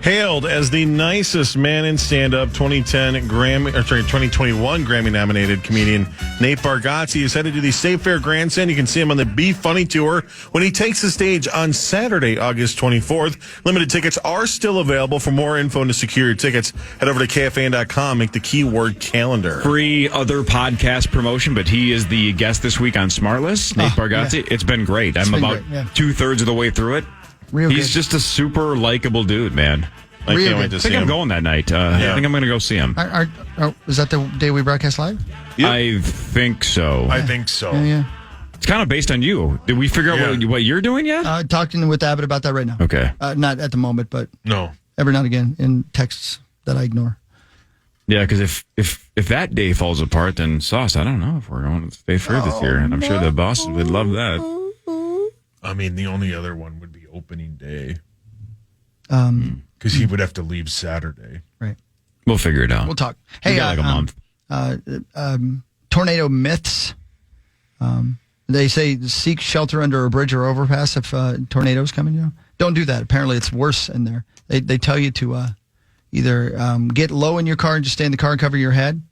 Hailed as the nicest man in stand-up, 2021 Grammy-nominated comedian Nate Bargatze is headed to the State Fair Grandstand. You can see him on the Be Funny Tour when he takes the stage on Saturday, August 24th. Limited tickets are still available. For more info and to secure your tickets, head over to KFAN.com. Make the keyword calendar. Free other podcast promotion, but he is the guest this week on Smartless. Nate Bargatze. Yeah. It's been great. I'm about 2/3 of the way through it. He's just a super likable dude, man. I can't wait to see him. I think I'm going that night. I think I'm going to go see him. Is that the day we broadcast live? Yep. I think so. Yeah. It's kind of based on you. Did we figure out what you're doing yet? Talking with Abbott about that right now. Okay. Not at the moment, but every now and again in texts that I ignore. Yeah, because if that day falls apart, then Sauce, I don't know if we're going to stay fair this year. And I'm sure the bosses would love that. I mean, the only other one would be opening day. Because he would have to leave Saturday. Right. We'll figure it out. We'll talk. Hey, we got like a month. Tornado myths. They say seek shelter under a bridge or overpass if tornadoes come in. Don't do that. Apparently, it's worse in there. They tell you to either get low in your car and just stay in the car and cover your head,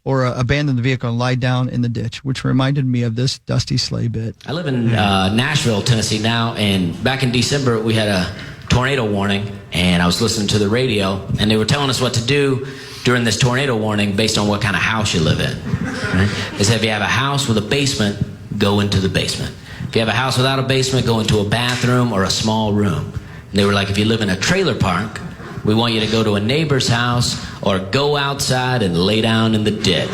or abandon the vehicle and lie down in the ditch, which reminded me of this Dusty Slay bit. I live in Nashville, Tennessee now, and back in December, we had a tornado warning, and I was listening to the radio, and they were telling us what to do during this tornado warning based on what kind of house you live in. Right? They said if you have a house with a basement, go into the basement. If you have a house without a basement, go into a bathroom or a small room. And they were like, if you live in a trailer park, we want you to go to a neighbor's house or go outside and lay down in the ditch.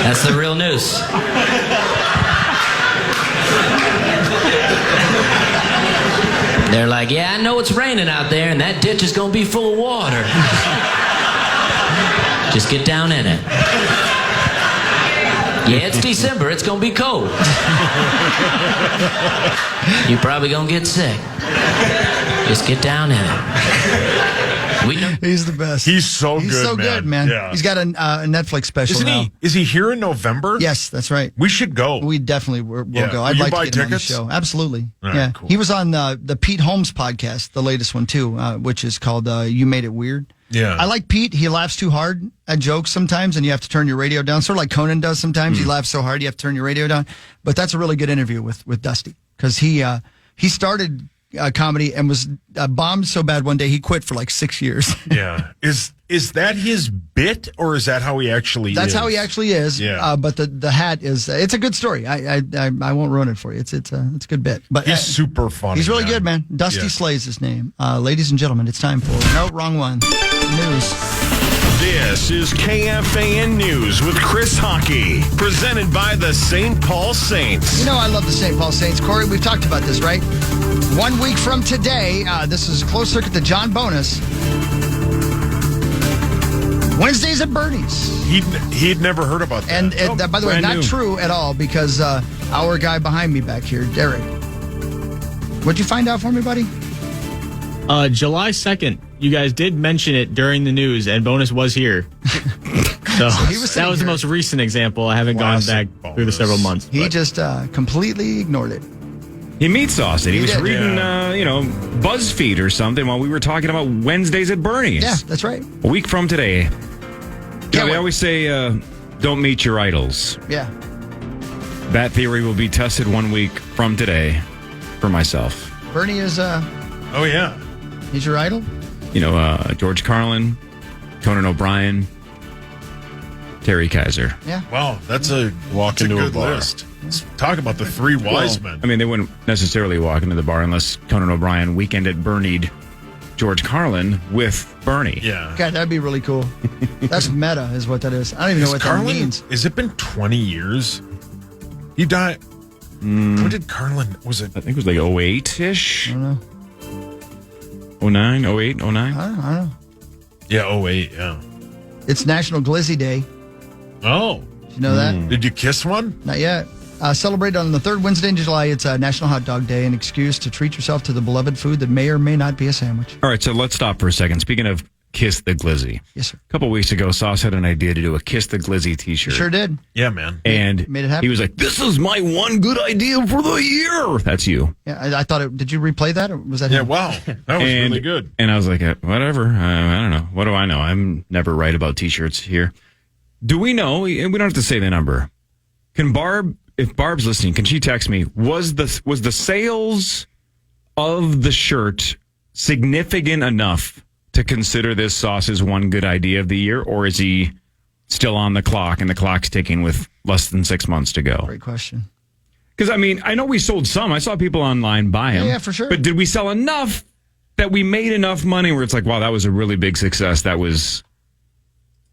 That's the real news. They're like, yeah, I know it's raining out there and that ditch is going to be full of water. Just get down in it. Yeah, it's December. It's going to be cold. You're probably going to get sick. Just get down in it. He's the best. He's so good, man. Yeah. He's got a Netflix special now. Is he here in November? Yes, that's right. We should go. We definitely will go. I'd like to get him on the show. Absolutely. Right, cool. He was on the Pete Holmes podcast, the latest one too, which is called You Made It Weird. Yeah. I like Pete. He laughs too hard at jokes sometimes, and you have to turn your radio down. Sort of like Conan does sometimes. He laughs so hard you have to turn your radio down. But that's a really good interview with Dusty, because he started comedy and was bombed so bad one day he quit for like 6 years. Yeah. Is that his bit, or is that how he actually is? That's how he actually is. Yeah. But the hat is it's a good story. I won't ruin it for you. It's a good bit. But he's super funny. He's really good, man. Dusty Slay's his name. Ladies and gentlemen, it's time for wrong one. News. This is KFAN News with Chris Hockey, presented by the St. Paul Saints. You know I love the St. Paul Saints. Corey, we've talked about this, right? 1 week from today, this is Close Circuit to John Bonus. Wednesdays at Bernie's. He'd never heard about that. And by the way, not true at all, because our guy behind me back here, Derek. What'd you find out for me, buddy? July 2nd. You guys did mention it during the news, and Bonus was here. So that was the most recent example. I haven't gone back through the several months. He just completely ignored it. He meets Sauce, and he was reading, BuzzFeed or something while we were talking about Wednesdays at Bernie's. Yeah, that's right. A week from today. They always say, don't meet your idols. Yeah. That theory will be tested 1 week from today for myself. Bernie is, oh, yeah. He's your idol? George Carlin, Conan O'Brien, Terry Kaiser. Yeah. Wow, that's a good list. Let's talk about the three wise men. I mean, they wouldn't necessarily walk into the bar unless Conan O'Brien weekend at Bernie'd George Carlin with Bernie. Yeah. God, that'd be really cool. That's meta is what that is. I don't even know what that means. Has it been 20 years? He died. When did Carlin, was it? I think it was like 08-ish. I don't know. 09, 08, 09? I don't know. Yeah, 08, yeah. It's National Glizzy Day. Oh. Did you know that? Did you kiss one? Not yet. Celebrated on the third Wednesday in July. It's National Hot Dog Day, an excuse to treat yourself to the beloved food that may or may not be a sandwich. All right, so let's stop for a second. Speaking of Kiss the Glizzy. Yes, sir. A couple weeks ago, Sauce had an idea to do a Kiss the Glizzy t-shirt. Sure did. Yeah, man. And Made it happen. he was like, this is my one good idea for the year. That's you. Yeah, I thought it. Did you replay that, or was that Yeah, him? wow. That was really good. And I was like, whatever. I don't know. What do I know? I'm never right about t-shirts here. Do we know, and we don't have to say the number, if Barb's listening, can she text me, was the sales of the shirt significant enough to consider this Sauce's one good idea of the year, or is he still on the clock and the clock's ticking with less than 6 months to go? Great question. Because, I mean, I know we sold some. I saw people online buy them. Yeah, for sure. But did we sell enough that we made enough money where it's like, wow, that was a really big success? That was...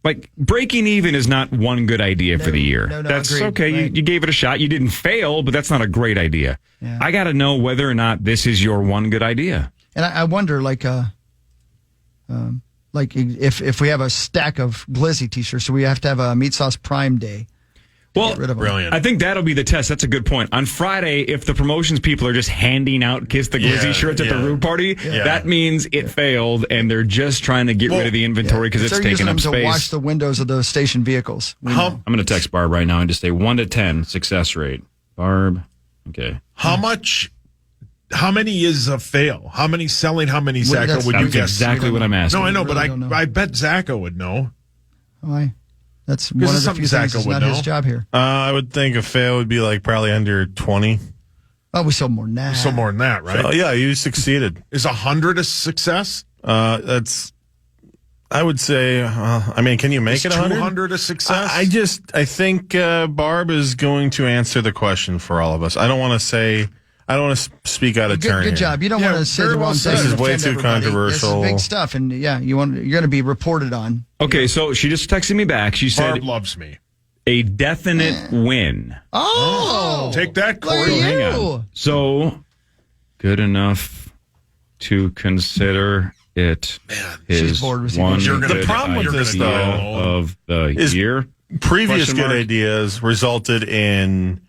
Like, breaking even is not one good idea for the year. No, that's agreed. okay. Right. You gave it a shot. You didn't fail, but that's not a great idea. Yeah. I got to know whether or not this is your one good idea. And I wonder, like if we have a stack of Glizzy t-shirts, so we have to have a Meat Sauce Prime Day. Well, brilliant. I think that'll be the test. That's a good point. On Friday, if the promotions people are just handing out Kiss the Glizzy shirts at the Rube Party, that means it failed, and they're just trying to get rid of the inventory because it's taking up to space. watch the windows of those station vehicles. I'm going to text Barb right now and just say 1 to 10 success rate. Barb, okay. How many is a fail? How many selling? How many, Zacco, would you That's guess? exactly what I'm asking. No, I know, really but don't know. I bet Zacco would know. Why? That's one it's of the something few things Zacco that's would not his know. job here. I would think a fail would be like probably under 20. Oh, we sold more than that. So more than that, right? Oh, yeah, you succeeded. Is 100 a success? That's, I would say, can you make Is it 100? 200 a success? I think Barb is going to answer the question for all of us. I don't want to speak out of turn Good here. job. You don't want to say very the well wrong said. thing. This is way Offend too everybody. controversial. This is big stuff, and you're going to be reported on. Okay, so she just texted me back. She said Barb loves me. a definite win. Oh, Take that, look at Corey. you. Hang on. So good enough to consider it she's his bored with you. one You're gonna- good The problem with idea this, though, of the is year. Previous Question good mark? ideas resulted in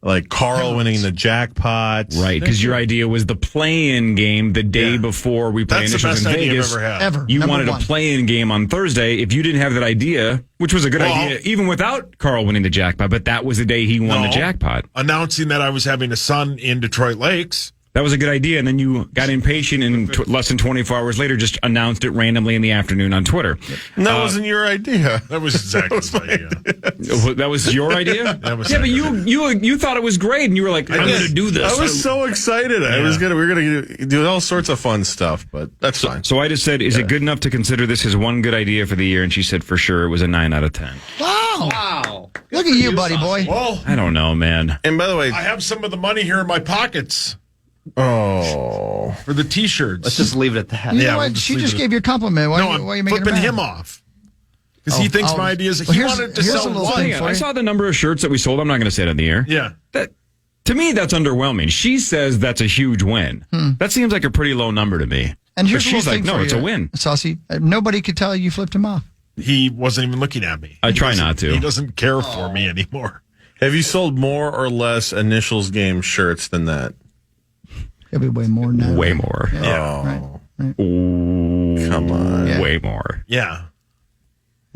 like Carl winning the jackpot. Right, because your idea was the play-in game the day before we play That's the initials best in idea I've Vegas. ever had. Ever. You Number wanted one. a play-in game on Thursday. If you didn't have that idea, which was a good Well, idea, even without Carl winning the jackpot, but that was the day he won the No. jackpot. Announcing that I was having a son in Detroit Lakes. That was a good idea, and then you got impatient, and less than 24 hours later, just announced it randomly in the afternoon on Twitter. And that wasn't your idea. That was Zach's idea. That was your idea? That was yeah, but Zach's you thought it was great, and you were like, I'm going to do this. I was so excited. We were gonna do all sorts of fun stuff, but that's fine. So I just said, is it good enough to consider this as one good idea for the year? And she said, for sure, it was a 9 out of 10. Wow. Look at you, buddy boy. Well, I don't know, man. And by the way, I have some of the money here in my pockets oh, for the T-shirts. Let's just leave it at that. You Yeah, know we'll what? just She leave just it. gave you a compliment. Why No, are you I'm making her flipping mad? him off. Because he thinks my ideas. well, He here's- wanted to here's a sell little one. thing Hang on, for I you. saw the number of shirts that we sold. I'm not going to say it on the air. Yeah. That, to me, that's underwhelming. She says that's a huge win. That seems like a pretty low number to me. And But here's she's a little like, thing no, for it's you, a win. Saucy. Nobody could tell you flipped him off. He wasn't even looking at me. I try not to. He doesn't care for me anymore. have you sold more or less initials game shirts than that? It'll be way more than that. Way more. Yeah. Right. Come on. Yeah. Way more. Yeah.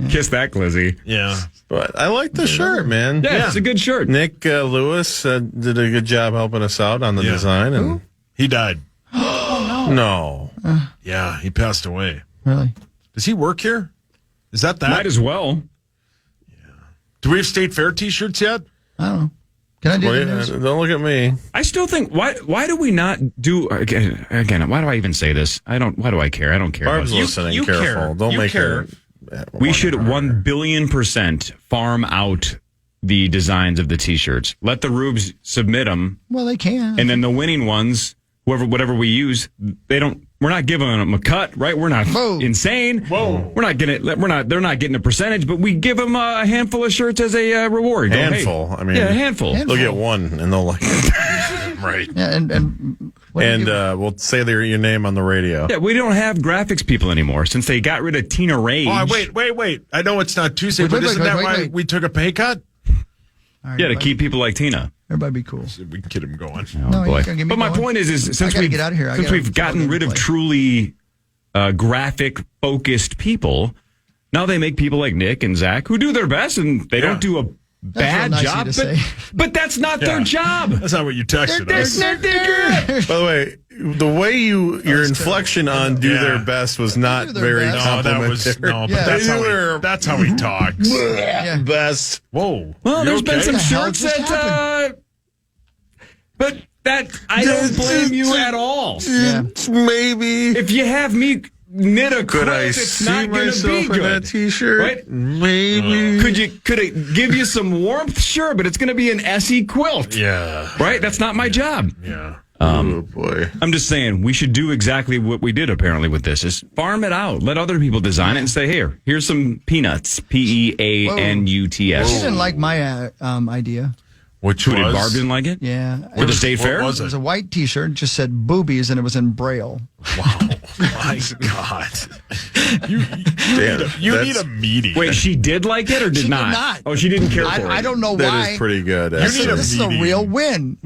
Kiss that, Glizzy. Yeah. But I like the shirt, man. Yeah, it's a good shirt. Nick Lewis did a good job helping us out on the Yeah. design. And He died. no, Yeah. He passed away. Really? Does he work here? Is that? Might as well. Do we have State Fair T-shirts yet? I don't know. Can I do Wait, the news? don't look at me. I still think why do we not do again? Why do I even say this? Why do I care? I don't care. Barb's about listening. you Careful. care. Don't You make care. her. We should 1 billion% farm out the designs of the T-shirts. Let the Rubes submit them, Well, they can. and then the winning ones, whatever we use, they don't. We're not giving them a cut, right? We're not Whoa. insane. Whoa. We're not getting. They're not getting a percentage, but we give them a handful of shirts as a reward. Go, hey. Handful. I mean, yeah, a handful. They'll get one, and they'll like it. Right. Yeah, and what do you And do? we'll say your name on the radio. Yeah, we don't have graphics people anymore since they got rid of Tina Rage. Oh, wait. I know it's not Tuesday, Wait, but wait, isn't wait, that wait, why wait. we took a pay cut? All right, Yeah, to everybody- keep people like Tina. everybody be cool. We can get him going. Oh, No, boy. you're gonna get me But my going. point is I since gotta we've get out of here. I since gotta we've gotten plug rid in of play. truly graphic focused people. Now they make people like Nick and Zach who do their best, and they don't do a bad real nice job. of you to say. But that's not their job. That's not what you texted us. By the way, the way your inflection on "do their best" was not Do their very best. No, that was complimentary. but Yeah. that's how he talks. Yeah. Best. Whoa. Well, You there's been okay? some What the hell shirts just that, but that I don't blame you at all. Yeah. Maybe. If you have me knit a Could quilt, I it's see not going to myself be in good. that T-shirt? Right? Maybe. Could it give you some warmth? Sure, but it's going to be an SE quilt. Yeah. Right? That's not my job. Yeah. Oh boy. I'm just saying we should do exactly what we did apparently with this is farm it out. Let other people design it and say, here's some peanuts. PEANUTS. She didn't like my idea. Which Who did was Barb didn't like it? Yeah. For the state fair? was It was a white T-shirt. It just said boobies, and it was in Braille. Wow. My God. You need a meeting. Wait, she did like it or did She did not? not. Oh, she didn't care for it. I don't know That why. is pretty good. You need a This is a meeting. real win.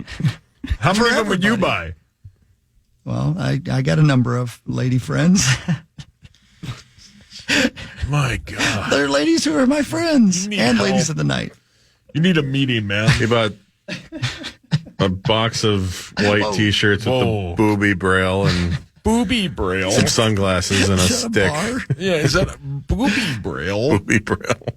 How many of them would you everybody. buy? Well, I got a number of lady friends. My God. They're ladies who are my friends You need and help. ladies of the night. You need a meeting, man. He bought a box of white T-shirts with Whoa. the booby braille and Booby braille. some sunglasses and a Shut up, stick. Bar. Yeah, is that a booby braille? Booby braille.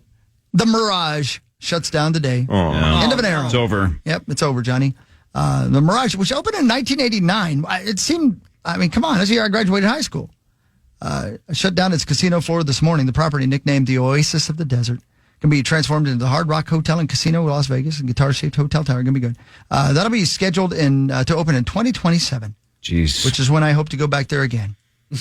The Mirage shuts down today. Oh. End of an era. It's over. Yep, it's over, Johnny. The Mirage, which opened in 1989, it seemed, I mean, come on, this year I graduated high school. Shut down its casino floor this morning. The property, nicknamed the Oasis of the Desert, can be transformed into the Hard Rock Hotel and Casino, Las Vegas, and guitar-shaped hotel tower. Going to be good. That'll be scheduled to open in 2027, Jeez. which is when I hope to go back there again.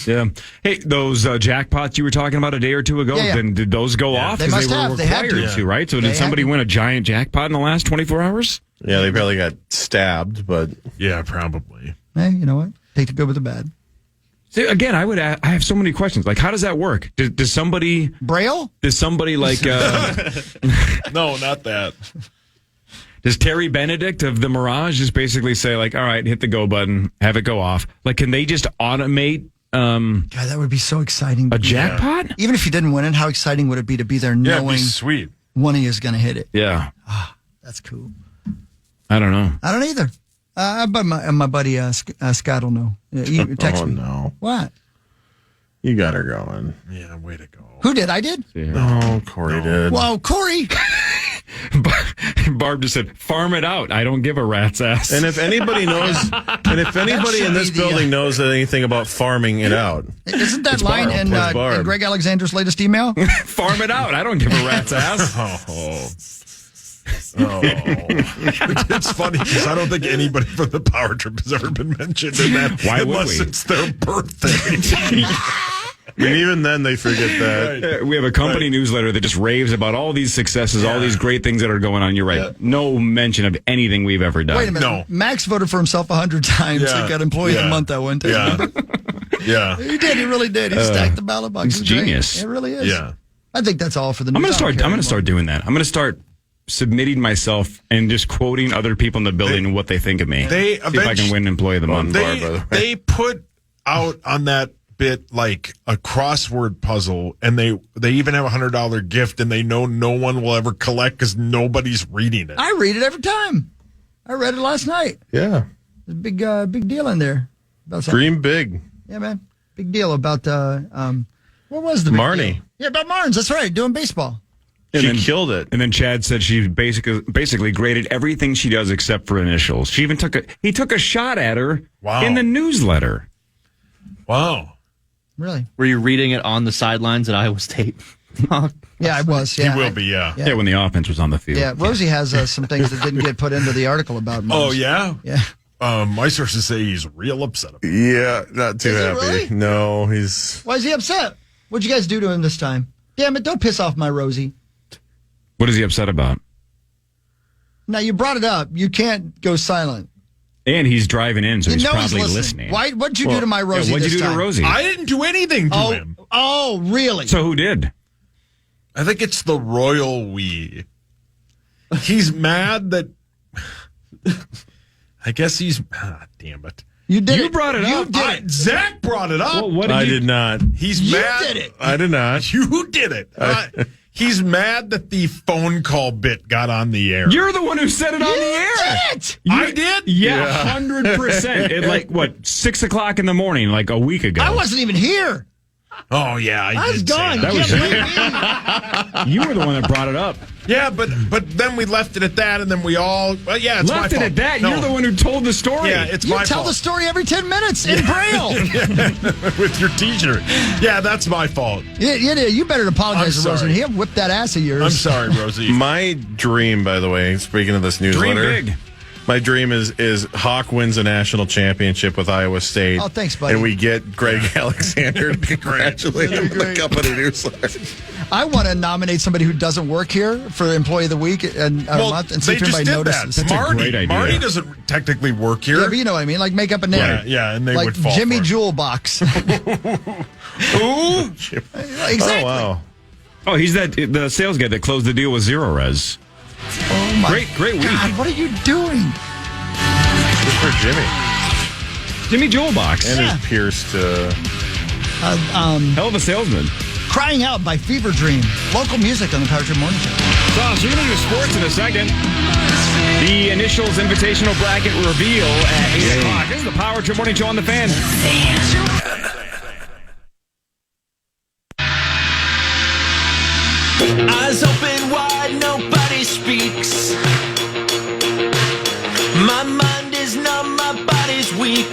Yeah. Hey, those jackpots you were talking about a day or two ago, Yeah. then did those go off? They 'Cause must were have. They had required to. right? So They did somebody had to. win a giant jackpot in the last 24 hours? Yeah, they probably got stabbed, but Yeah, probably. Hey, you know what? Take the good with the bad. See, again, I have so many questions. Like, how does that work? Does somebody Braille? like No, not that. does Terry Benedict of the Mirage just basically say like, all right, hit the go button, have it go off? Like, can they just automate God, that would be so exciting. a jackpot? Even if you didn't win it, how exciting would it be to be there Yeah, it'd knowing be sweet. one of you is going to hit it? Yeah, That's cool. I don't know. I don't either. But my buddy Scott will know. You text oh me. no, What? you got her going. Yeah, way to go. Who did? I did? Oh, Corey did. Whoa, Corey. Barb just said, "Farm it out. I don't give a rat's ass." And if anybody knows, in this be the, building knows anything about farming it out, Isn't that It's line Barb. in, It's Barb. in Greg Alexander's latest email? farm it out. I don't give a rat's ass. It's funny because I don't think anybody from the Power Trip has ever been mentioned in that. Why would unless we? it's their birthday. I mean, even then they forget that. We have a company newsletter that just raves about all these successes, all these great things that are going on. You're right. No mention of anything we've ever done. Wait a minute. No. Max voted for himself 100 times. Yeah. He got employee of the month that one time. Yeah. Yeah. He did. He really did. He stacked the ballot box. he's It's great. genius. It really is. Yeah. I think that's all for the news. I'm gonna I don't start. care I'm gonna anymore. start doing that. I'm gonna start submitting myself and just quoting other people in the building and what they think of me. They See if I can win Employee of the Month. Barb, by the way. They put out on that bit like a crossword puzzle, and they even have $100 gift, and they know no one will ever collect because nobody's reading it. I read it every time. I read it last night. Yeah, There's a big deal in there. About something. dream big. Yeah, man. Big deal about what was the big Marnie. deal? Yeah, about Marnes. That's right. Doing baseball. She then- killed it. And then Chad said she basically graded everything she does except for initials. She even took a shot at her Wow. in the newsletter. Wow. Really? Were you reading it on the sidelines at Iowa State? Yeah, I was. Yeah, He will be, yeah. Yeah, when the offense was on the field. Yeah, Rosie has some things that didn't get put into the article about Marnes. Oh, yeah? Yeah. My sources say he's real upset about it. Yeah, not too Is he happy. really? No, he's. Why is he upset? What'd you guys do to him this time? Damn it, don't piss off my Rosie. What is he upset about? Now, you brought it up. You can't go silent. And he's driving in, so he's You know probably he's listening. Why? What'd you do to my Rosie what'd you this do time? to Rosie? I didn't do anything to him. Oh, really? So who did? I think it's the royal we. He's mad that. I guess he's. Damn it. You did You it. brought it You up. did it. Zach brought it up. Well, what did I you? did not. He's You mad. did it. I did not. You did it. He's mad that the phone call bit got on the air. You're the one who said it on the air. Did it. I did? Yeah, 100%. At like what 6 o'clock in the morning, like a week ago. I wasn't even here. Oh, yeah, I I was did say gone. that. You That can't blame me. You were the one that brought it up. Yeah, but then we left it at that, and then we all, well, yeah, it's my Left it fault. at that. No. You're the one who told the story. Yeah, it's You my tell fault. the story every 10 minutes in Braille. With your T-shirt. Yeah, that's my fault. You better apologize I'm to Rosie. sorry. He whipped that ass of yours. I'm sorry, Rosie. My dream, by the way, speaking of this Dream newsletter, big. my dream is Hawk wins a national championship with Iowa State. Oh, thanks, buddy. And we get Greg Alexander to congratulate him in the company newsletter. I want to nominate somebody who doesn't work here for Employee of the Week and month and see they if just anybody did notices. that. That's a Marty, great idea. Marty doesn't technically work here. Yeah, but you know what I mean. Like make up a name. Yeah, yeah, and they like would fall Jimmy for it. Jewel Box. Ooh. Exactly. Oh, wow. Oh, he's the sales guy that closed the deal with Zero Res. Oh my Great week. God, what are you doing? Good for Jimmy. Jimmy Joel box. And Yeah. his pierced. Hell of a salesman. Crying Out by Fever Dream. Local music on the Power Trip Morning Show. So you're going to do sports in a second. The initials invitational bracket reveal at 8 o'clock. This is the Power Trip Morning Show on the Fan. Eyes open wide, nobody speaks. My mind is numb, my body's weak.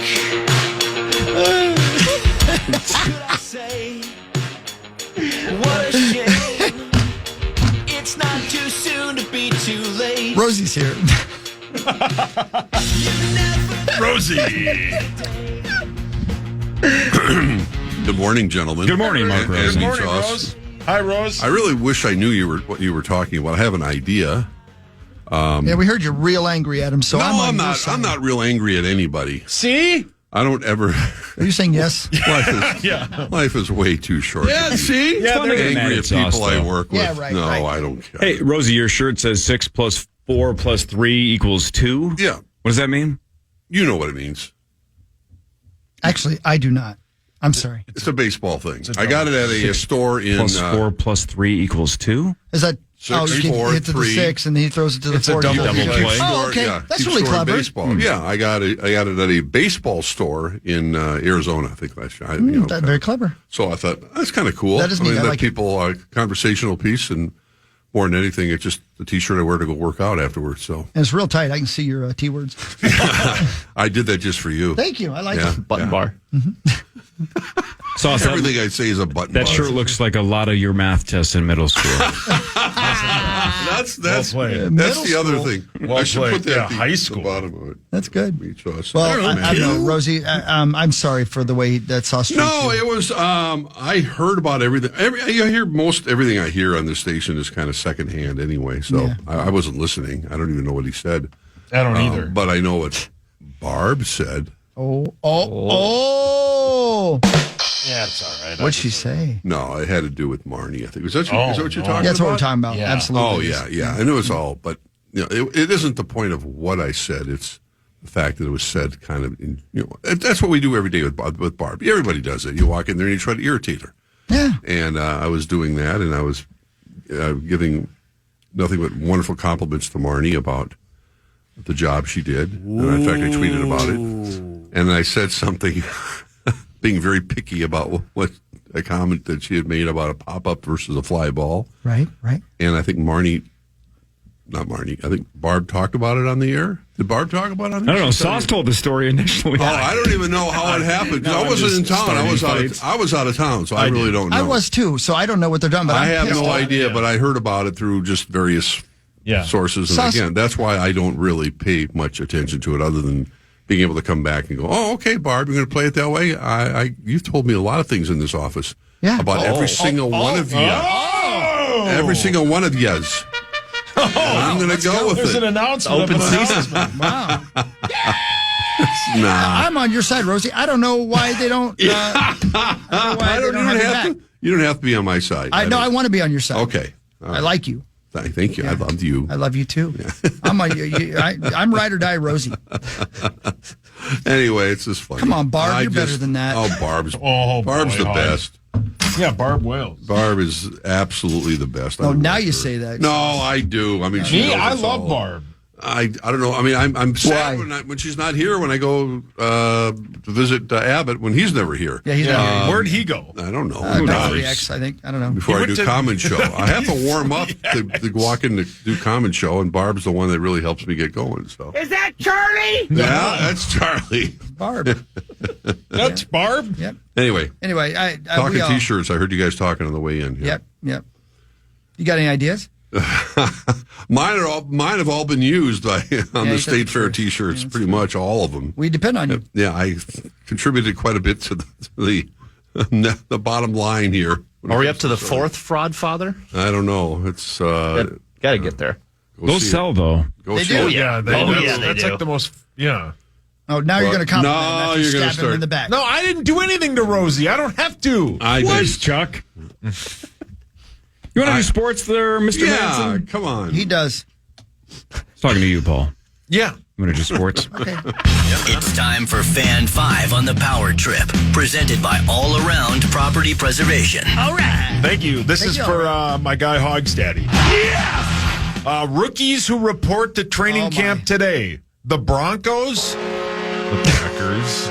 Should I say, what a shame. It's not too soon to be too late. Rosie's here. Rosie. Good morning, gentlemen. Good morning, Mark And- Rose. and Good morning, Joss. Rose. Hi, Rose. I really wish I knew what you were talking about. I have an idea. Yeah, we heard you're real angry at him, so No, I'm on I'm your not. side. I'm not real angry at anybody. See? I don't ever. Are you saying yes? Life is way too short. to be see? Yeah, Fun to get mad angry at at people Sauce, I though. work with. Yeah, right, no, right. I don't care. Hey, Rosie, your shirt says 6 plus 4 plus 3 equals 2. Yeah, What does that mean? you know what it means. Actually, I do not. I'm sorry. It's a baseball thing. I got it at a store in. Plus 4 plus 3 equals 2? Is that Six, you can four, hit to the three. 6 and he throws it to the It's a 4? double play. Oh, okay. That's keep really storing clever. Baseball. Yeah, I got it at a baseball store in Arizona. I think last year. Very clever. So I thought that's kind of cool. That is neat. I let like it. people a conversational piece, and more than anything, it's just the T-shirt I wear to go work out afterwards. So And it's real tight. I can see your T-words. I did that just for you. Thank you. I like Yeah. it. Button bar. Sauce, Everything I say is a button. that bar. shirt looks like a lot of your math tests in middle school. That's played. that's Middle the other school. thing. Well I should played. put that Yeah, at the, high the school. bottom of it. That's good. Me, Joss. Well, I don't know, man. I don't know, Rosie. I'm sorry for the way that sauce treats No, you. it was. I heard about everything. I hear most everything I hear on this station is kind of secondhand anyway. So Yeah. I wasn't listening. I don't even know what he said. I don't either. But I know what Barb said. Oh. Yeah, it's all right. What'd she say? No, it had to do with Marnie. I think is that what you're talking Yeah, about? that's what we're talking about. Yeah. Absolutely. Oh yeah. And it was all, but it isn't the point of what I said. It's the fact that it was said kind of. That's what we do every day with Barb. Everybody does it. You walk in there and you try to irritate her. Yeah. And I was doing that, and I was giving nothing but wonderful compliments to Marnie about the job she did. And in fact, I tweeted about it. And I said something, being very picky about what a comment that she had made about a pop-up versus a fly ball. Right. And I think I think Barb talked about it on the air. Did Barb talk about it on the I air? don't know. Sauce told the story initially. Oh, I don't even know how it happened. 'Cause No, I wasn't in just town. I was starting out. fights. I was out of town, so I really don't know. I was too, so I don't know what they're doing, but I I'm have pissed no off. idea, but I heard about it through just various sources. And Sauce- again, that's why I don't really pay much attention to it other than being able to come back and go, oh, okay, Barb, you're going to play it that way? You've told me a lot of things in this office about every single one of you. Every single one of yous. And I'm going to go with There's it. an announcement. Open season. Wow. Nah. I'm on your side, Rosie. I don't know why they don't. I don't know why they don't have your back. You don't have to be on my side. I want to be on your side. Okay. All I right. like you. Thank you. I loved you. I love you too. I'm ride or die Rosie. Anyway, it's just funny. Come on, Barb, you're better than that. Oh, Barb's the best. Yeah, Barb Wales. Barb is absolutely the best. Oh, now you say that. No, I do. I mean, I love Barb. I don't know. I mean, I'm sad when she's not here. When I go to visit Abbott when he's never here. Yeah, he's not here. Where'd he go? I don't know. X, I think. I don't know. Before I do Common Show, I have to warm up to walk in to do Common Show, and Barb's the one that really helps me get going. So Is that Charlie? yeah, that's Charlie. Barb. That's Barb. Yep. Anyway, talking T-shirts. I heard you guys talking on the way in. Yeah. Yep. You got any ideas? Mine have all been used on the State Fair T-shirts. Pretty much all of them. We depend on you. Yeah, I contributed quite a bit to the bottom line here. Are we up to the fourth fraud father? I don't know. It's Got to get there. Those sell though. They do. Yeah, that's do. like the most. Yeah. Oh, now you're going to compliment him No, after you're going to stabbing him in the start. back. No, I didn't do anything to Rosie. I don't have to. I Nice, did. Chuck. You want to do sports there, Mr. Yeah, Manson? come on. He does. I was talking to you, Paul. Yeah. You want to do sports? Okay. It's time for Fan 5 on the Power Trip, presented by All Around Property Preservation. All right. Thank you. This Thank is you. for my guy Hogstaddy. Yeah! Rookies who report to training camp today. The Broncos, the Packers,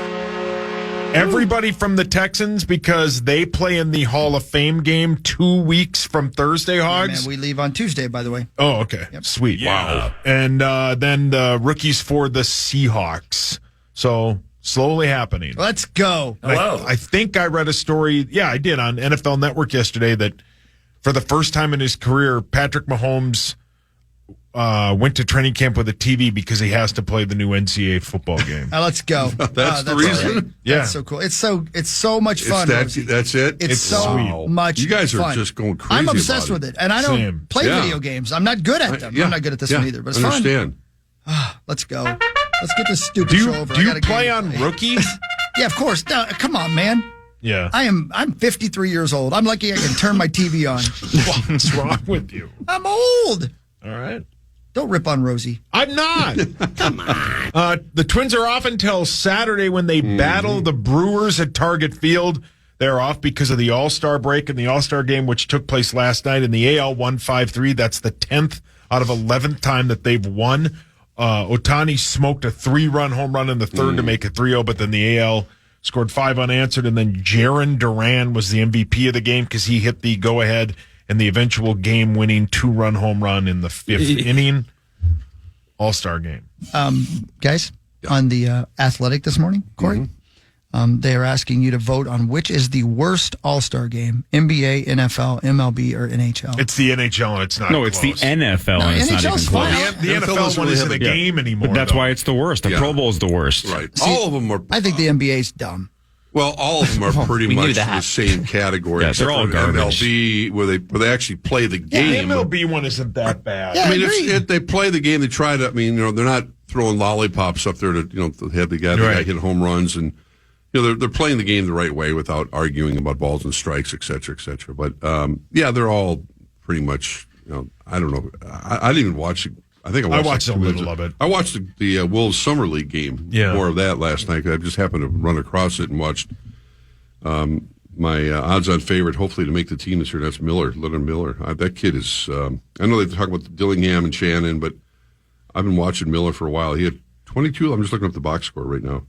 everybody from the Texans, because they play in the Hall of Fame game 2 weeks from Thursday, Hogs. Man, we leave on Tuesday, by the way. Oh, okay. Yep. Sweet. Wow. And then the rookies for the Seahawks. So slowly happening. Let's go. I think I read a story. Yeah, I did on NFL Network yesterday that for the first time in his career, Patrick Mahomes went to training camp with a TV because he has to play the new NCAA football game. Let's go. That's the reason? Great. Yeah. That's so cool. It's so much fun. That's Rosie. it? It's so sweet. much You guys are fun. just going crazy I'm obsessed about with it. And I don't Same. play Yeah. video games. I'm not good at them. I'm not good at this one either, but it's understand. fun. Let's go. Let's get this stupid Do you, show over. do I you got a game play to on play. rookies? Yeah, of course. No, come on, man. Yeah. I'm 53 years old. I'm lucky I can turn my TV on. What's wrong with you? I'm old. All right. Don't rip on Rosie. I'm not. Come on. The Twins are off until Saturday when they battle the Brewers at Target Field. They're off because of the All-Star break and the All-Star game, which took place last night in the AL 1-5-3. That's the 10th out of 11th time that they've won. Ohtani smoked a 3-run home run in the third to make it 3-0, but then the AL scored 5 unanswered, and then Jarren Duran was the MVP of the game because he hit the go-ahead and the eventual game-winning 2-run home run in the 5th inning. All-Star game. Guys, on the Athletic this morning, Corey, they are asking you to vote on which is the worst All-Star game, NBA, NFL, MLB, or NHL. It's the NHL, and it's not No, it's the close. NFL, No, and it's not NHL's even close. fine. The NFL one isn't a game anymore. But that's though. why it's the worst. The Yeah. Pro Bowl is the worst. Right. See, all of them are. I think the NBA's dumb. Well, all of them are pretty We knew much that. the same category. Yeah, they're except all for garbage. MLB, where they actually play the The game. MLB one isn't that bad. Yeah. I mean, Agreed. they play the game. They try to. I mean, they're not throwing lollipops up there to to have the guy Right. hit home runs, and they're playing the game the right way without arguing about balls and strikes, et cetera, et cetera. But yeah, they're all pretty much. I don't know. I didn't even watch. I think I watched like a little of it. I watched the Wolves Summer League game. Yeah. More of that last night. I just happened to run across it and watched. My odds-on favorite, hopefully to make the team this year, that's Leonard Miller. That kid is. I know they talk about Dillingham and Shannon, but I've been watching Miller for a while. He had 22. I'm just looking up the box score right now.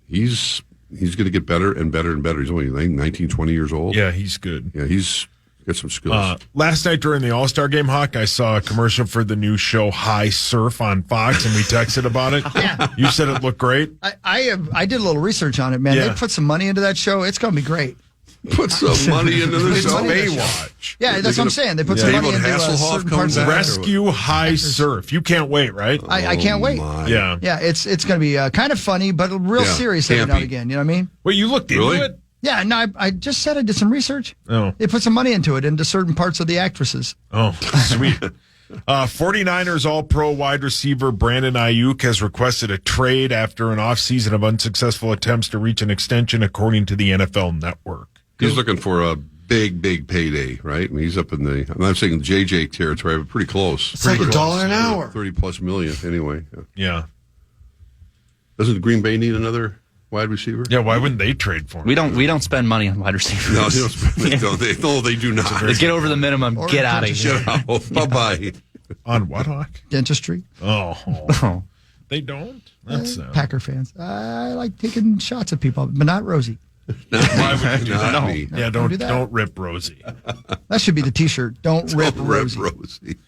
He's going to get better and better and better. He's only 19, 20 years old. Yeah, he's good. Yeah, he's got some skills. Last night during the All-Star game, Hawk, I saw a commercial for the new show High Surf on Fox, and we texted about it. Yeah. You said it looked great. I did a little research on it, man. Yeah. They put some money into that show. It's going to be great. Put some money into this. It's show. Baywatch. Yeah, that's what I'm saying. They put some money David into Hasselhoff certain comes parts of back. Rescue High Surf. You can't wait, right? I can't wait. My. Yeah. Yeah, it's going to be kind of funny, but real Yeah, serious every now campy. and again. You know what I mean? Wait, you looked into Really? it? Yeah, no, I just said I did some research. Oh. They put some money into it, into certain parts of the actresses. Oh, sweet. 49ers All-Pro wide receiver Brandon Ayuk has requested a trade after an offseason of unsuccessful attempts to reach an extension, according to the NFL Network. He's looking for a big payday, right? I mean, he's up in the, I'm not saying JJ territory, but pretty close. It's like $1 an hour. 30+ million anyway. Yeah. Doesn't Green Bay need another wide receiver? Yeah, why wouldn't they trade for him? We don't spend money on wide receivers. No, they don't spend, they do not. They get over the minimum. Get out of here. Bye-bye. On what, Hawk? Dentistry. Oh. They don't? That's Packer fans. I like taking shots at people, but not Rosie. Why would you do that? Me. Yeah, Don't do that. don't rip Rosie. That should be the T-shirt. Don't rip Rosie.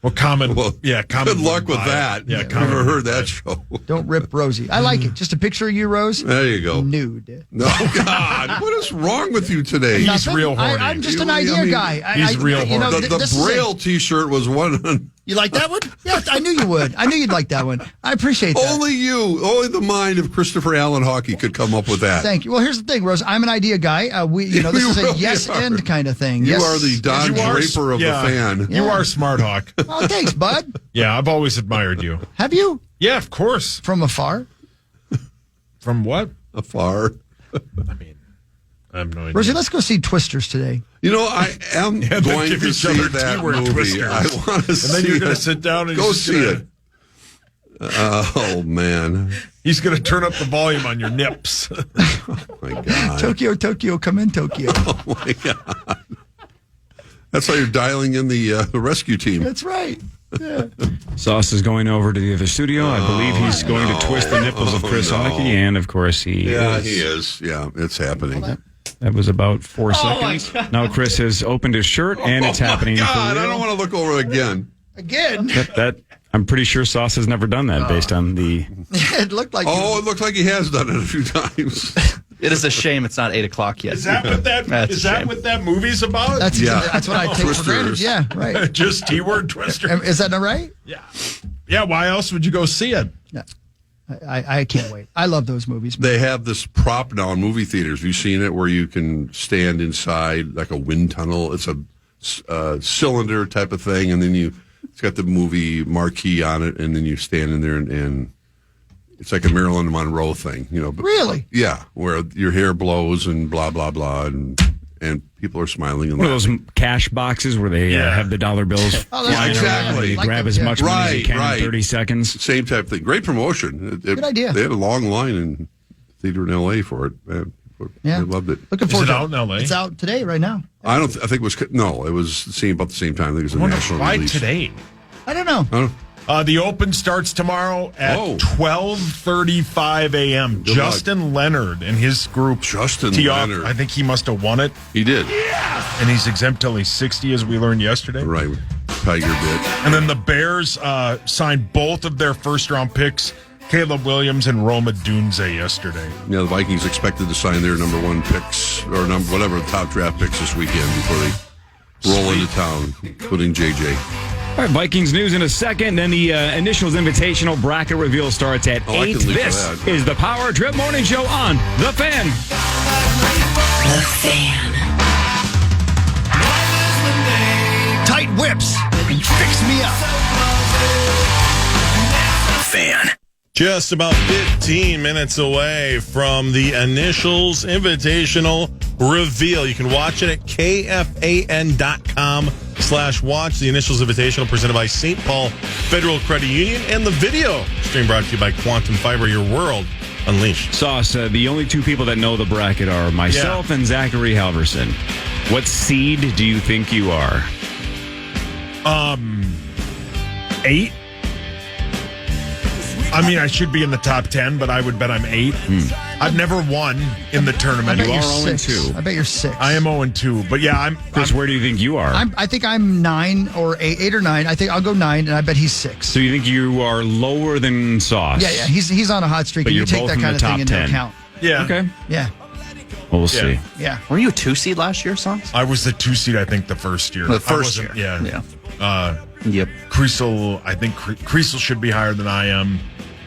Well, common. Good luck with that. Yeah, I've never heard that show. Don't rip Rosie. I like it. Just a picture of you, Rose. There you go. Nude. No, God, what is wrong with you today? He's real horny. I'm just an idea guy. He's real horny. The Braille T-shirt was one. You like that one? Yes, I knew you would. I knew you'd like that one. I appreciate that. Only the mind of Christopher Allen Hockey could come up with that. Thank you. Well, here's the thing, Rose. I'm an idea guy. This is a really yes are. and kind of thing. You Yes. are the Don Draper of the fan. You are smart, Hawk. Oh, thanks, bud. Yeah, I've always admired you. Have you? Yeah, of course. From afar? From what? Afar. I mean, I have no idea. Rosie, let's go see Twisters today. I am going give to each see other that T-word movie. twisters. I want to see it. And then you're going to sit down and go see it. Oh, man. He's going to turn up the volume on your nips. Oh, my God. Tokyo, come in, Tokyo. Oh, my God. That's how you're dialing in the rescue team. That's right. Yeah. Sauce is going over to the other studio. I believe he's going to twist the nipples of Chris Hockey, and of course he is. Yeah, it's happening. That was about 4 seconds. Now Chris has opened his shirt, and it's happening. God, for I real. don't want to look over again. Again? That I'm pretty sure Sauce has never done that based on the. It looked like. Oh, it looked like he has done it a few times. It is a shame it's not 8:00 yet. Is that what that movie's about? That's what I take for granted. Yeah, right. Just T-word twister. Is that not right? Yeah. Yeah, why else would you go see it? Yeah. I can't wait. I love those movies. They have this prop now in movie theaters. Have you seen it where you can stand inside like a wind tunnel? It's a cylinder type of thing, and then it's got the movie marquee on it, and then you stand in there and it's like a Marilyn Monroe thing, But, really? Yeah, where your hair blows and blah, blah, blah, and people are smiling. And One of those cash boxes where they have the dollar bills. Yeah, exactly. Grab as much money as you can in 30 seconds. Same type of thing. Great promotion. Good idea. They had a long line in theater in L.A. for it. Man, Yeah. I loved it. Looking forward to out in L.A.? It's out today, right now. I think it was about the same time. I think it was a national Why release. today? I don't know. I don't- The Open starts tomorrow at 12:35 a.m. Good Justin Leonard and his group. Justin tee off. Leonard. I think he must have won it. He did. And he's exempt till he's 60, as we learned yesterday. Right. Tiger bit. And then the Bears signed both of their first-round picks, Caleb Williams and Roma Dunze, yesterday. Yeah, the Vikings expected to sign their number one picks or whatever top draft picks this weekend before they roll into town, including JJ. All right, Vikings news in a second. Then the Initials Invitational bracket reveal starts at 8. I can leave This for that. is the Power Trip Morning Show on The Fan. The Fan. Tight whips. Fix me up. Fan. Just about 15 minutes away from the Initials Invitational reveal. You can watch it at KFAN.com/watch. The Initials Invitational presented by St. Paul Federal Credit Union, and the video stream brought to you by Quantum Fiber, your world unleashed. Sauce, the only two people that know the bracket are myself and Zachary Halverson. What seed do you think you are? 8. I mean, I should be in the top 10, but I would bet I'm 8. I've never won in the tournament. I bet You you're are 6. 0-2. I bet you're 6. I am 0-2, but yeah, Chris, where do you think you are? I think I'm 9 or 8 or 9. I think I'll go 9, and I bet he's 6. So you think you are lower than Sauce? Yeah. He's on a hot streak, But and you you're take both that in kind the of thing top into 10. account. yeah. Okay. Yeah. Well, we'll see. Yeah. Were you a 2 seed last year, Sauce? I was the 2 seed, I think, the first year. The first I wasn't- year. Yeah. Yep. Creasel, I think Creasel should be higher than I am.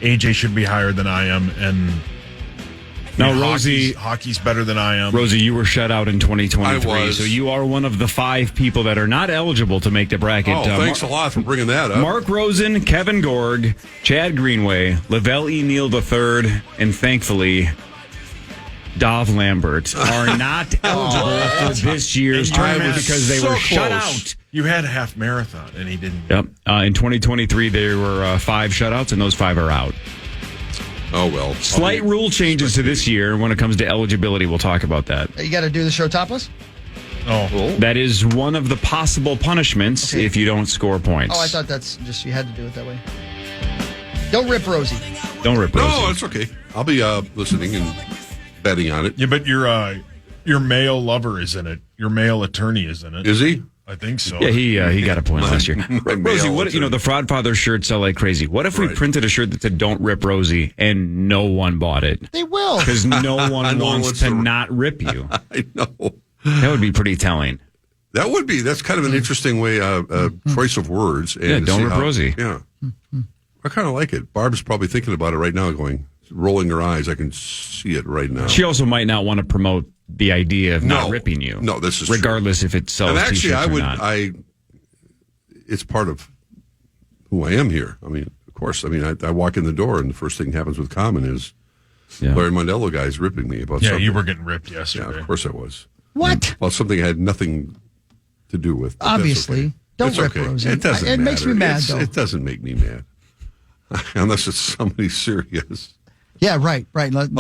AJ should be higher than I am, and Now, hockey's- Rosie, hockey's better than I am. Rosie, you were shut out in 2023, I was. so you are one of the 5 people that are not eligible to make the bracket. Oh, thanks a lot for bringing that up. Mark Rosen, Kevin Gorg, Chad Greenway, Lavelle E. Neal III, and thankfully, Dov Lambert are not eligible for this year's tournament because they were shut out. You had a half marathon, and he didn't. Yep. In 2023, there were 5 shutouts, and those 5 are out. Oh, well. Slight rule changes to this year when it comes to eligibility. We'll talk about that. You got to do the show topless? Oh. That is one of the possible punishments if you don't score points. Oh, I thought that's just you had to do it that way. Don't rip Rosie. Don't rip Rosie. No, it's okay. I'll be listening and betting on it. Yeah, but your male lover is in it. Your male attorney is in it. Is he? I think so. Yeah, he got a point last year. Rosie, what, attorney. the Fraud Father shirts sell like crazy. What if we printed a shirt that said "Don't rip Rosie" and no one bought it? They will. Because no one wants to not rip you. I know. That would be pretty telling. That would be. That's kind of an interesting way, choice of words. And don't rip Rosie. Yeah. I kind of like it. Barb's probably thinking about it right now, rolling her eyes. I can see it right now. She also might not want to promote the idea of not ripping you. No, this is regardless true. if it sells and actually, t-shirts or not. It's part of who I am here. I mean, of course. I mean, I walk in the door, and the first thing that happens with Common is Larry Mondello guy's ripping me about something. Yeah, you were getting ripped yesterday. Yeah, of course I was. What? Well, something I had nothing to do with. Obviously. Don't rip Rosie. It doesn't matter. It makes me mad, though. It doesn't make me mad. Unless it's somebody serious. Yeah, right.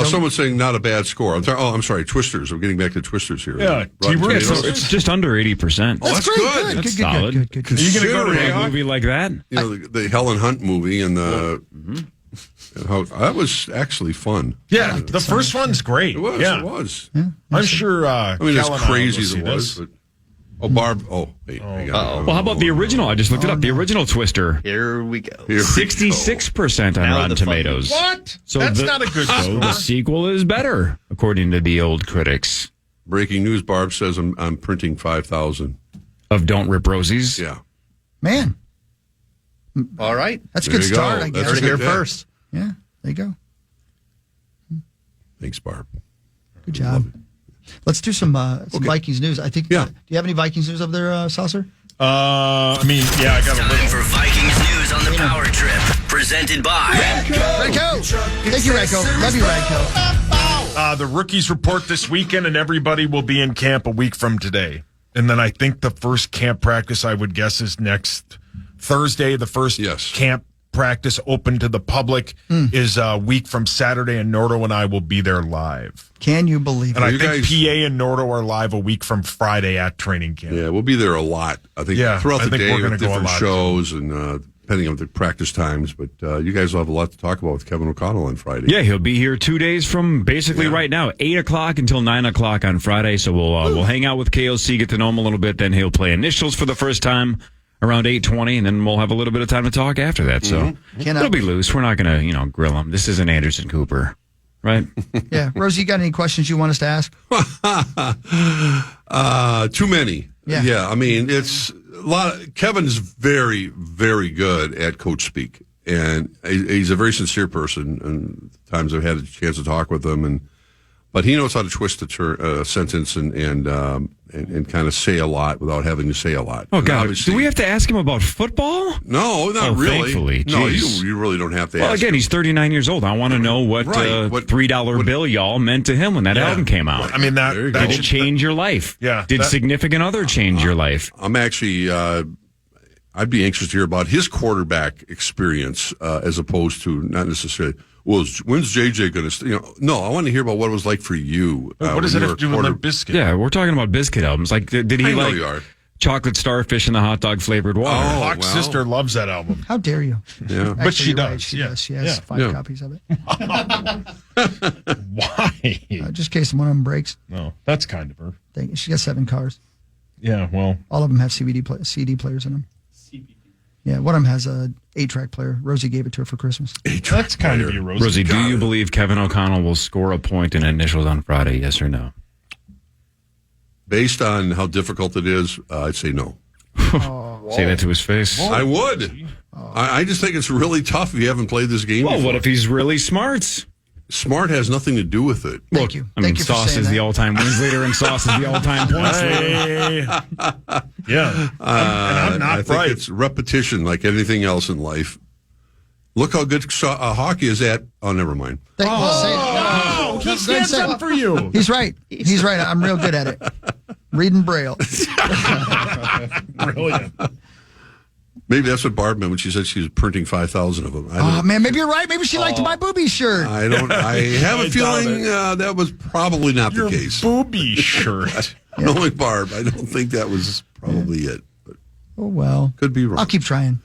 Someone's saying not a bad score. I'm sorry, Twisters. I'm getting back to Twisters here. Yeah, it's just under 80%. Oh, that's good. That's solid. Good. Are you going to go to a movie like that? The Helen Hunt movie and and how that was actually fun. Yeah, the first one's great. It was. Yeah. It was. Yeah, I'm sure. I mean, as crazy as it was. But, Barb. Oh, wait. Well, how about the original? I just looked it up. The original Twister. Here we go. 66% on Rotten Tomatoes. What? So That's not a good So score. the sequel is better, according to the old critics. Breaking news. Barb says I'm printing 5,000 of Don't Rip Rosies. Yeah. Man. All right. That's a good start, I guess. Heard it here first. Yeah, there you go. Thanks, Barb. Good job. Let's do some Vikings news. I think. Yeah. Do you have any Vikings news up there, Saucer? I got a Time little. for Vikings news on the Power Trip, presented by Radco. Thank you, Radco. Love you, Radco. The rookies report this weekend, and everybody will be in camp a week from today. And then I think the first camp practice, I would guess, is next Thursday. The first camp practice open to the public is a week from Saturday, and Nordo and I will be there live. Can you believe it? And I think PA and Nordo are live a week from Friday at training camp. Yeah, we'll be there a lot. I think throughout the day with different shows and depending on the practice times. But you guys will have a lot to talk about with Kevin O'Connell on Friday. Yeah, he'll be here 2 days from basically right now, 8 o'clock until 9 o'clock on Friday. So we'll hang out with KOC, get to know him a little bit. Then he'll play initials for the first time around 8:20, and then we'll have a little bit of time to talk after that. So it'll be loose. We're not going to, grill him. This isn't Anderson Cooper, right? Yeah, Rosie, you got any questions you want us to ask? Too many. Yeah. I mean, it's a lot. Kevin's very, very good at coach speak, and he's a very sincere person. And times I've had a chance to talk with him, but he knows how to twist a sentence and kind of say a lot without having to say a lot. Oh, God. Do we have to ask him about football? No, not really. Thankfully. No, Jeez. you really don't have to Well, ask again, him. he's 39 years old. I want to know what $3 bill y'all meant to him when that album came out. I mean, that Did it change your life? Yeah. Did significant other change your life? I'm actually, I'd be anxious to hear about his quarterback experience as opposed to not necessarily, when's JJ going to, no, I want to hear about what it was like for you. What does it have to do with Limp Bizkit? Yeah, we're talking about Bizkit albums. Like, did he I know like you are. Chocolate Starfish and the hot dog flavored water? Oh, Hawk's sister loves that album. How dare you? Yeah. But she you're does. right. She Yeah. does. She has Yeah. 5 copies of it. Why? Just in case one of them breaks. No, that's kind of her. She got 7 cars. Yeah, well. All of them have CD players in them. Yeah, one of them has a 8-track player. Rosie gave it to her for Christmas. That's kind of you, Rosie. Rosie, do you believe Kevin O'Connell will score a point in initials on Friday? Yes or no? Based on how difficult it is, I'd say no. Say that to his face. I would. I just think it's really tough if you haven't played this game Well, before. what if he's really smart? Smart has nothing to do with it. Thank you. I mean, Thank you for Sauce saying is the that. all-time wins leader, and Sauce is the all-time points leader. Yeah. And I'm not I think right. it's repetition like anything else in life. Look how good hockey is at. Oh, never mind. He stands up for you. He's right. He's right. I'm real good at it. Reading Braille. Brilliant. Maybe that's what Barb meant when she said she was printing 5,000 of them. Oh, man, maybe you're right. Maybe she liked my booby shirt. I have a feeling that was probably not the case. Booby shirt. Knowing Barb, I don't think that was probably it. But oh, well. Could be wrong. I'll keep trying.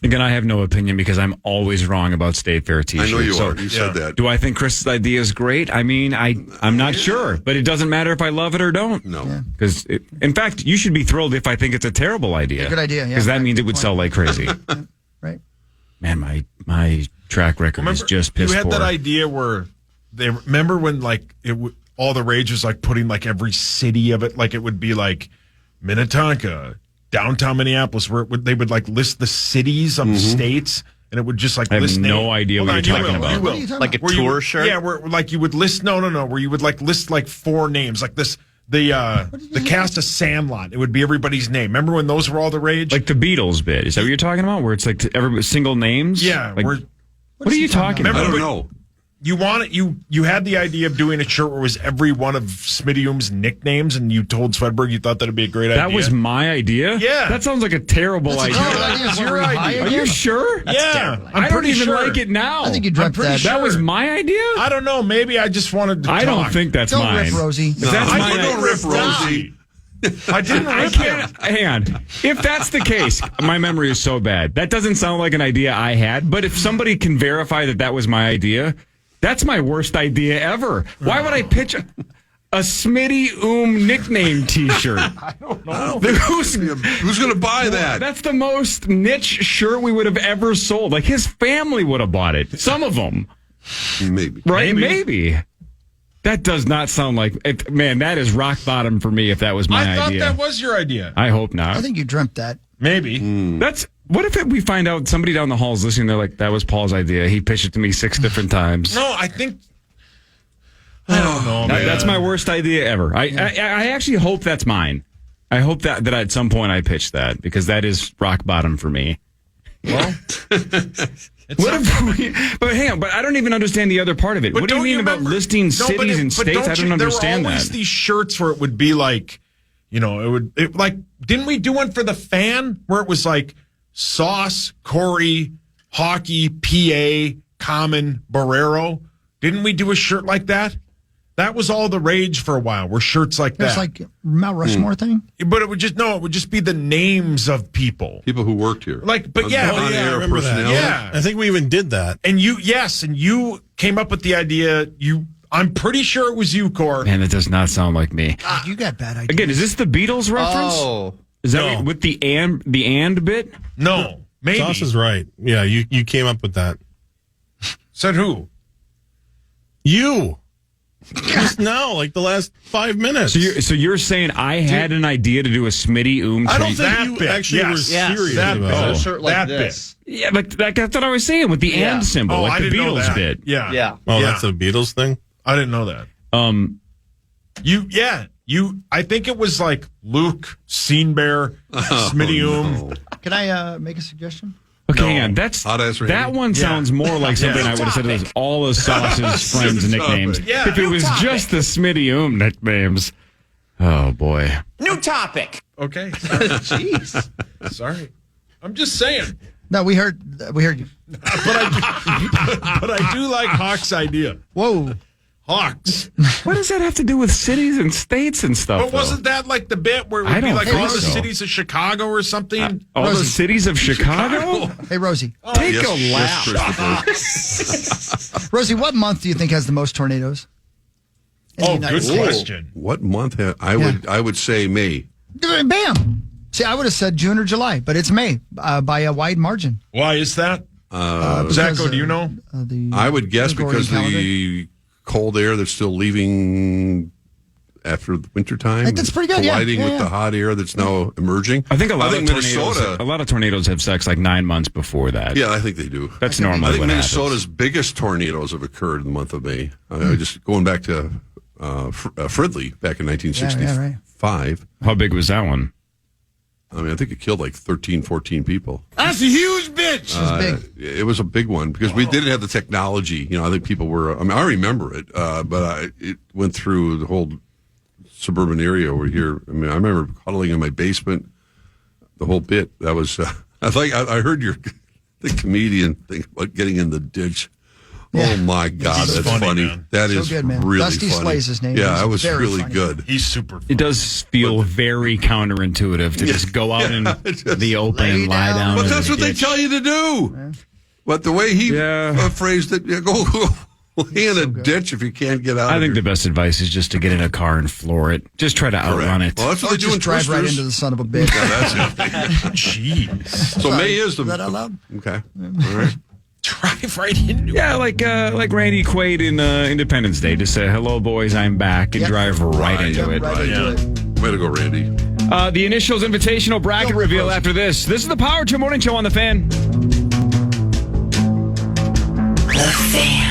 Again, I have no opinion because I'm always wrong about State Fair T-shirts. I know you are. You said that. Do I think Chris's idea is great? I mean, I'm not sure, but it doesn't matter if I love it or don't. No. Because, in fact, you should be thrilled if I think it's a terrible idea. Good idea, yeah. Because that means it would sell like crazy. Right. Man, my track record is just piss poor. You had poor. that idea where they remember when like all the rage was like putting like every city of it, like it would be like Minnetonka, downtown Minneapolis, where they would like list the cities of states, and it would just like I have list no idea what you're talking about. You will. Like a tour shirt? Yeah, where like you would list where you would like list like 4 names, like this the cast of Sandlot. It would be everybody's name. Remember when those were all the rage? Like the Beatles bit. Is that what you're talking about? Where it's like every single names? Yeah. Like, what are you talking about? I don't know. You had the idea of doing a shirt where it was every one of Smitty Oom's nicknames, and you told Swedberg you thought that'd be a great idea. That was my idea? Yeah. That sounds like a terrible idea. That's your idea. Are you sure? Yeah. I don't even like it now. I think you dreamt that. That was my idea? I don't know. Maybe I just wanted to I talk. don't think that's Don't mine. rip Rosie. If that's I mine, didn't rip Rosie. I didn't rip him. Hang on. If that's the case, my memory is so bad. That doesn't sound like an idea I had, but if somebody can verify that was my idea, that's my worst idea ever. Why would I pitch a Smitty nickname T-shirt? I don't know. Who's going to buy that? That's the most niche shirt we would have ever sold. Like his family would have bought it. Some of them. Maybe. Right? Maybe. That does not sound like it. Man, that is rock bottom for me if that was my idea. I thought that was your idea. I hope not. I think you dreamt that. Maybe. What if we find out somebody down the hall is listening? They're like, that was Paul's idea. He pitched it to me 6 different times. No, I think. I don't know, man. That's my worst idea ever. I actually hope that's mine. I hope that at some point I pitched that because that is rock bottom for me. Well, but hang on, but I don't even understand the other part of it. What do you mean about listing cities and states? I don't understand there were always these shirts where it would be like, didn't we do one for the fan where it was like Sauce, Corey, Hockey, PA, Common, Barrero? Didn't we do a shirt like that? That was all the rage for a while. Were shirts like that? It's like Mount Rushmore thing. But it would just be the names of people who worked here. I remember that. Yeah, I think we even did that. And you came up with the idea. I'm pretty sure it was you, Cor. Man, that does not sound like me. You got bad ideas. Again, is this the Beatles reference? Oh. Is that with the and bit? No, maybe. Sauce is right. Yeah, you came up with that. Said who? You. Just now, like the last 5 minutes. So you're saying I had an idea to do a Smitty I don't treat? think you actually were serious that about bit. it. A shirt like that this. Yeah, but that's what I was saying with the and symbol, Oh, like I the didn't know Beatles that. bit. Yeah. Oh, that's a Beatles thing? I didn't know that. I think it was like Luke, Scene Bear, Smitty Can I make a suggestion? Okay, No. hang on. That one Yeah. sounds more like something I would have said it was all of Sauce's friends' nicknames. Yeah. If it was just the Smitty nicknames. Oh, boy. New topic. Okay. Jeez. Sorry. I'm just saying. No, we heard you. But I do like Hawk's idea. Whoa. Hawks. What does that have to do with cities and states and stuff? But wasn't that like the bit where it I would be don't like think all the so. cities of Chicago or something? All the Rosie. cities of Chicago? Hey, Rosie. Take Yes, a lap. yes, Christopher. Rosie, what month do you think has the most tornadoes? In the United Good States? question. What month? I would say May. Bam. See, I would have said June or July, but it's May by a wide margin. Why is that? Because, Zacko, do you know? I would guess Gregorian because the cold air that's still leaving after the wintertime. That's pretty good, yeah. Colliding with Yeah. the hot air that's now emerging. I think a lot of Minnesota. tornadoes have sex like 9 months before that. Yeah, I think they do. That's normally I think what Minnesota's biggest tornadoes have occurred in the month of May. Just going back to Fridley back in 1965. How big was that one? I mean, I think it killed like 13, 14 people. That's a huge bit. ditch. It was a big one because we didn't have the technology. I think people were. I remember it, but it went through the whole suburban area over here. I remember huddling in my basement. The whole bit. That was. I heard the comedian thing about getting in the ditch. Yeah. Oh my God, that's funny. That is good, man. Really Dusty funny. Slay's his name. Yeah, that was really funny. good. He's super funny. It does feel very counterintuitive to just go out in the open and lie down. But that's what they tell you to do. Yeah. But the way he phrased it, go lay in a ditch if you can't get out. I think the best advice is just to get in a car and floor it. Just try to outrun it. Well, that's what they do in drive Twisters. right into the son of a bitch. Yeah, that's it. Jeez. So May is the. Is that out loud? Okay. All right. Drive right into it. Yeah, like Randy Quaid in Independence Day. Just say, hello, boys, I'm back, and drive right into it. Right into it. Way to go, Randy. The Initials Invitational bracket reveal after this. This is the Power Trip Morning Show on The Fan. The Fan.